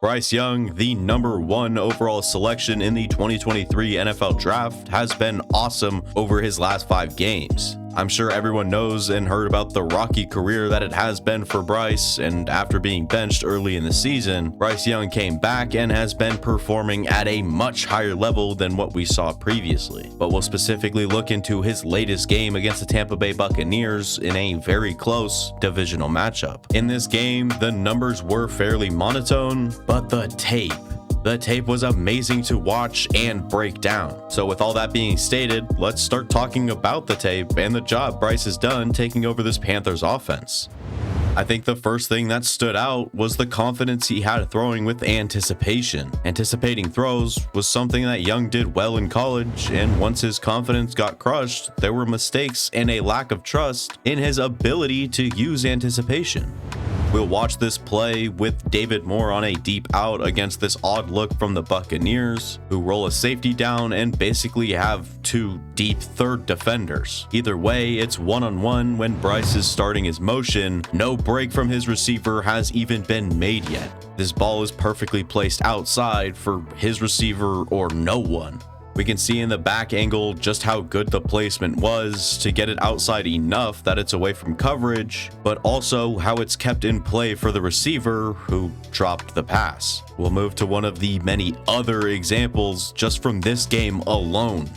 Bryce Young, the #1 overall selection in the 2023 NFL Draft, has been awesome over his last 5 games. I'm sure everyone knows and heard about the rocky career that it has been for Bryce, and after being benched early in the season, Bryce Young came back and has been performing at a much higher level than what we saw previously. But we'll specifically look into his latest game against the Tampa Bay Buccaneers in a very close divisional matchup. In this game, the numbers were fairly monotone, but the tape was amazing to watch and break down. So with all that being stated, let's start talking about the tape and the job Bryce has done taking over this Panthers offense. I think the first thing that stood out was the confidence he had throwing with anticipation. Anticipating throws was something that Young did well in college, and once his confidence got crushed, there were mistakes and a lack of trust in his ability to use anticipation. We'll watch this play with David Moore on a deep out against this odd look from the Buccaneers, who roll a safety down and basically have 2 deep third defenders. Either way, it's one-on-one when Bryce is starting his motion. No break from his receiver has even been made yet. This ball is perfectly placed outside for his receiver or no one. We can see in the back angle just how good the placement was to get it outside enough that it's away from coverage, but also how it's kept in play for the receiver who dropped the pass. We'll move to one of the many other examples just from this game alone.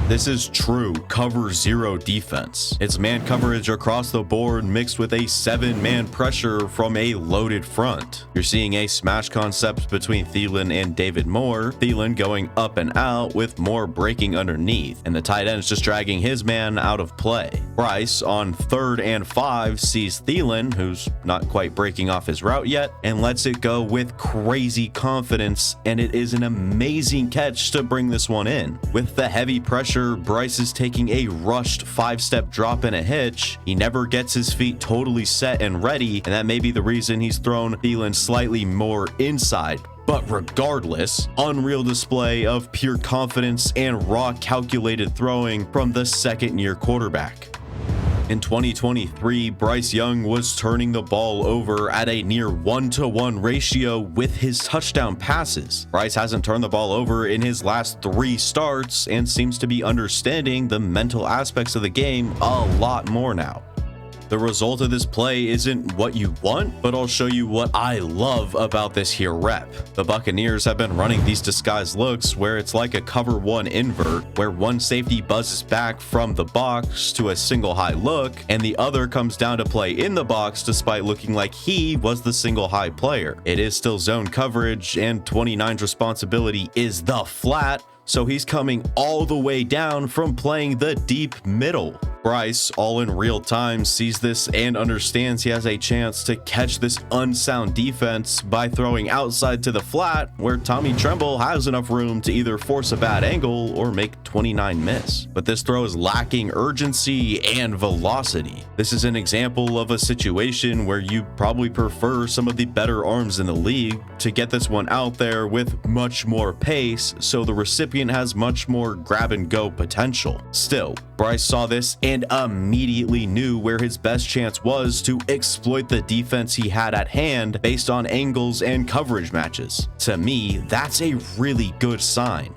This is true cover 0 defense. It's man coverage across the board mixed with a 7-man pressure from a loaded front. You're seeing a smash concept between Thielen and David Moore, Thielen going up and out with Moore breaking underneath, and the tight end's just dragging his man out of play. Bryce on 3rd and 5 sees Thielen, who's not quite breaking off his route yet, and lets it go with crazy confidence, and it is an amazing catch to bring this one in. With the heavy pressure, Bryce is taking a rushed 5-step drop and a hitch. He never gets his feet totally set and ready, and that may be the reason he's thrown Thielen slightly more inside. But regardless, unreal display of pure confidence and raw calculated throwing from the second-year quarterback. In 2023, Bryce Young was turning the ball over at a near 1-to-1 ratio with his touchdown passes. Bryce hasn't turned the ball over in his last 3 starts and seems to be understanding the mental aspects of the game a lot more now. The result of this play isn't what you want, but I'll show you what I love about this here rep. The Buccaneers have been running these disguised looks where it's like a cover 1 invert, where one safety buzzes back from the box to a single high look, and the other comes down to play in the box despite looking like he was the single high player. It is still zone coverage, and 29's responsibility is the flat, so he's coming all the way down from playing the deep middle. Bryce, all in real time, sees this and understands he has a chance to catch this unsound defense by throwing outside to the flat, where Tommy Tremble has enough room to either force a bad angle or make 29 miss. But this throw is lacking urgency and velocity. This is an example of a situation where you probably prefer some of the better arms in the league to get this one out there with much more pace, so the recipient has much more grab and go potential. Still, Bryce saw this and immediately knew where his best chance was to exploit the defense he had at hand based on angles and coverage matches. To me, that's a really good sign.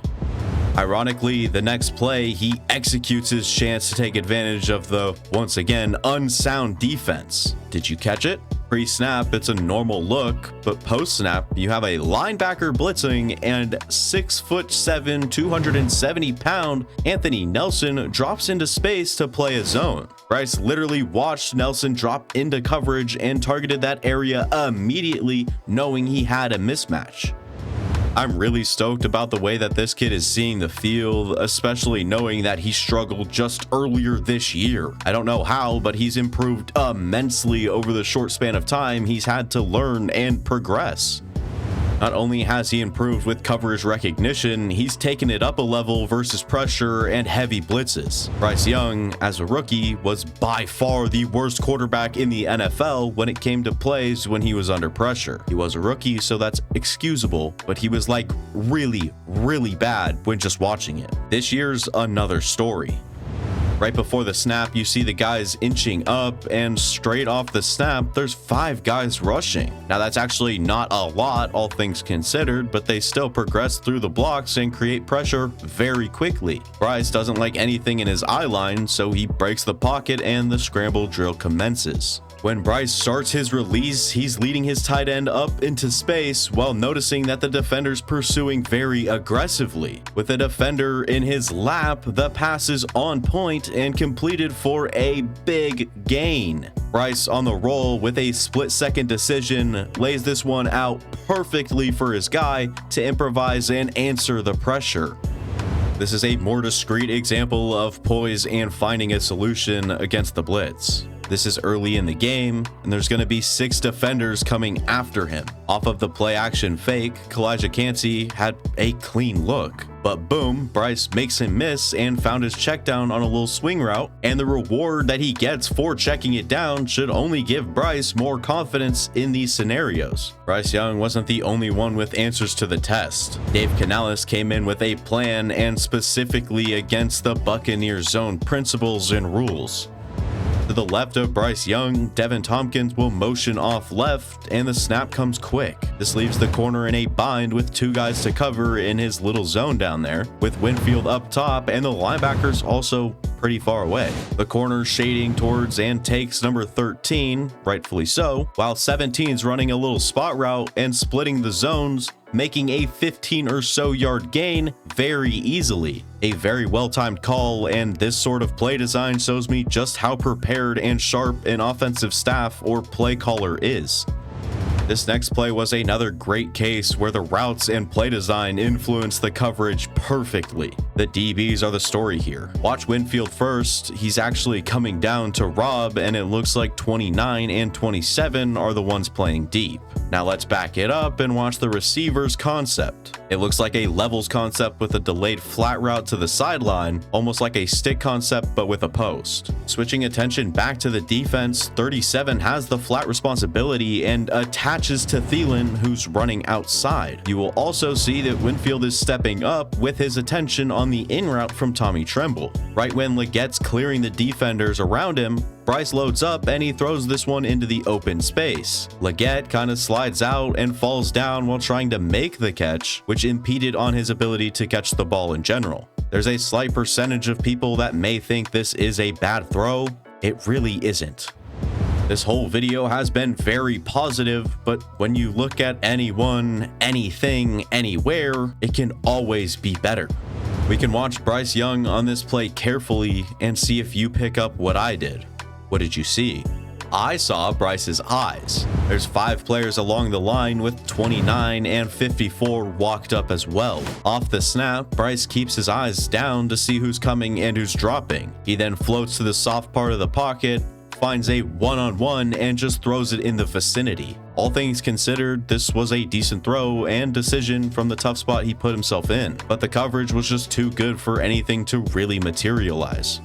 Ironically, the next play, he executes his chance to take advantage of the, once again, unsound defense. Did you catch it? Pre-snap, it's a normal look, but post-snap, you have a linebacker blitzing and 6'7", 270-pound Anthony Nelson drops into space to play a zone. Bryce literally watched Nelson drop into coverage and targeted that area immediately, knowing he had a mismatch. I'm really stoked about the way that this kid is seeing the field, especially knowing that he struggled just earlier this year. I don't know how, but he's improved immensely over the short span of time he's had to learn and progress. Not only has he improved with coverage recognition, he's taken it up a level versus pressure and heavy blitzes. Bryce Young, as a rookie, was by far the worst quarterback in the NFL when it came to plays when he was under pressure. He was a rookie, so that's excusable, but he was like really bad when just watching it. This year's another story. Right before the snap, you see the guys inching up, and straight off the snap, there's 5 guys rushing. Now that's actually not a lot, all things considered, but they still progress through the blocks and create pressure very quickly. Bryce doesn't like anything in his eye line, so he breaks the pocket and the scramble drill commences. When Bryce starts his release, he's leading his tight end up into space while noticing that the defender's pursuing very aggressively. With the defender in his lap, the pass is on point and completed for a big gain. Bryce on the roll with a split-second decision lays this one out perfectly for his guy to improvise and answer the pressure. This is a more discreet example of poise and finding a solution against the blitz. This is early in the game, and there's going to be 6 defenders coming after him. Off of the play action fake, Kalijah Cansey had a clean look. But boom, Bryce makes him miss and found his check down on a little swing route, and the reward that he gets for checking it down should only give Bryce more confidence in these scenarios. Bryce Young wasn't the only one with answers to the test. Dave Canales came in with a plan, and specifically against the Buccaneers zone principles and rules. To the left of Bryce Young, Devin Tompkins will motion off left, and the snap comes quick. This leaves the corner in a bind with 2 guys to cover in his little zone down there, with Winfield up top and the linebackers also pretty far away. The corner shading towards and takes number 13, rightfully so, while 17's running a little spot route and splitting the zones, making a 15 or so yard gain very easily. A very well-timed call, and this sort of play design shows me just how prepared and sharp an offensive staff or play caller is. This next play was another great case where the routes and play design influence the coverage perfectly. The DBs are the story here. Watch Winfield first. He's actually coming down to Rob, and it looks like 29 and 27 are the ones playing deep. Now let's back it up and watch the receiver's concept. It looks like a levels concept with a delayed flat route to the sideline, almost like a stick concept but with a post. Switching attention back to the defense, 37 has the flat responsibility and attaches to Thielen, who's running outside. You will also see that Winfield is stepping up with his attention on the in route from Tommy Tremble. Right when Legette's clearing the defenders around him, Bryce loads up and he throws this one into the open space. Legette kind of slides out and falls down while trying to make the catch, which impeded on his ability to catch the ball in general. There's a slight percentage of people that may think this is a bad throw. It really isn't. This whole video has been very positive, but when you look at anyone, anything, anywhere, it can always be better. We can watch Bryce Young on this play carefully and see if you pick up what I did. What did you see? I saw Bryce's eyes. There's 5 players along the line with 29 and 54 walked up as well. Off the snap, Bryce keeps his eyes down to see who's coming and who's dropping. He then floats to the soft part of the pocket, finds a one-on-one and just throws it in the vicinity. All things considered, this was a decent throw and decision from the tough spot he put himself in, but the coverage was just too good for anything to really materialize.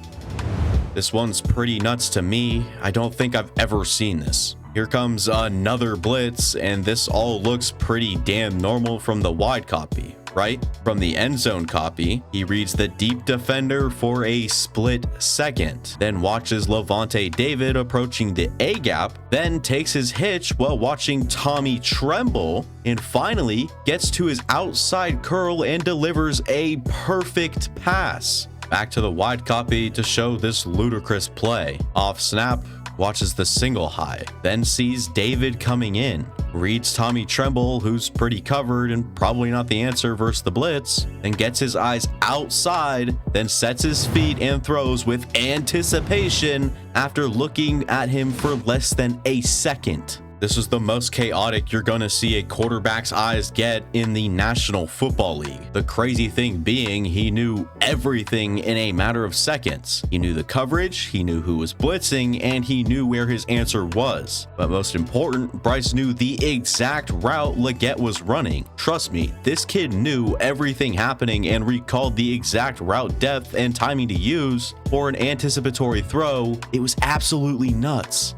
This one's pretty nuts to me. I don't think I've ever seen this. Here comes another blitz, and this all looks pretty damn normal from the wide copy, right? From the end zone copy, he reads the deep defender for a split second, then watches Lavonte David approaching the A gap, then takes his hitch while watching Tommy Tremble, and finally gets to his outside curl and delivers a perfect pass. Back to the wide copy to show this ludicrous play. Off snap, watches the single high, then sees David coming in, reads Tommy Tremble, who's pretty covered and probably not the answer versus the blitz, and gets his eyes outside, then sets his feet and throws with anticipation after looking at him for less than a second. This is the most chaotic you're going to see a quarterback's eyes get in the National Football League. The crazy thing being, he knew everything in a matter of seconds. He knew the coverage, he knew who was blitzing, and he knew where his answer was. But most important, Bryce knew the exact route Legette was running. Trust me, this kid knew everything happening and recalled the exact route depth and timing to use for an anticipatory throw. It was absolutely nuts.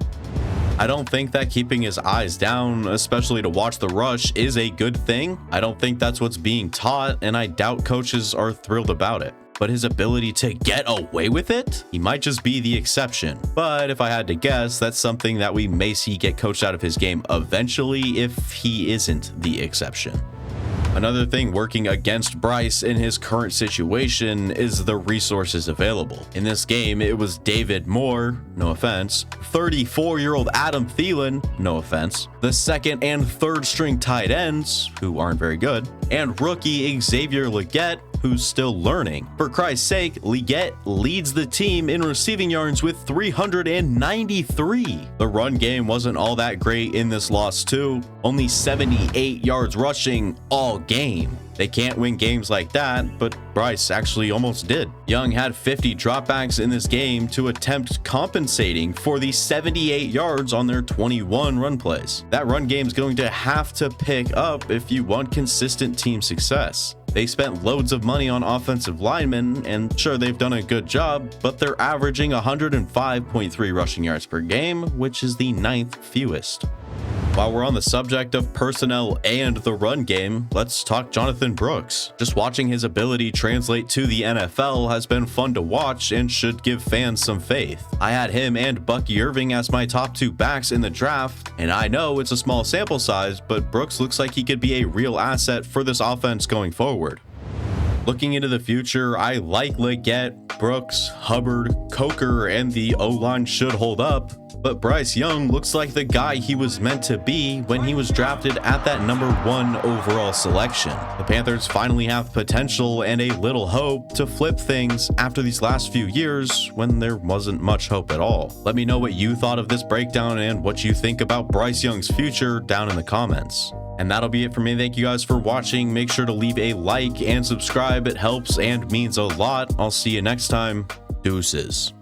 I don't think that keeping his eyes down, especially to watch the rush, is a good thing. I don't think that's what's being taught, and I doubt coaches are thrilled about it. but his ability to get away with it? He might just be the exception. But if I had to guess, that's something that we may see get coached out of his game eventually if he isn't the exception. Another thing working against Bryce in his current situation is the resources available. In this game, it was David Moore, no offense, 34-year-old Adam Thielen, no offense, the second and third string tight ends, who aren't very good, and rookie Xavier Legette, who's still learning. For Christ's sake, Legette leads the team in receiving yards with 393. The run game wasn't all that great in this loss too, only 78 yards rushing all game. They can't win games like that, but Bryce actually almost did. Young had 50 dropbacks in this game to attempt compensating for the 78 yards on their 21 run plays. That run game is going to have to pick up if you want consistent team success. They spent loads of money on offensive linemen, and sure, they've done a good job, but they're averaging 105.3 rushing yards per game, which is the 9th fewest. While we're on the subject of personnel and the run game, let's talk Jonathon Brooks. Just watching his ability translate to the NFL has been fun to watch and should give fans some faith. I had him and Bucky Irving as my top 2 backs in the draft, and I know it's a small sample size, but Brooks looks like he could be a real asset for this offense going forward. Looking into the future, I like Legette, Brooks, Hubbard, Coker, and the O-line should hold up, but Bryce Young looks like the guy he was meant to be when he was drafted at that number 1 overall selection. The Panthers finally have potential and a little hope to flip things after these last few years when there wasn't much hope at all. Let me know what you thought of this breakdown and what you think about Bryce Young's future down in the comments. And that'll be it for me. Thank you guys for watching. Make sure to leave a like and subscribe. It helps and means a lot. I'll see you next time. Deuces.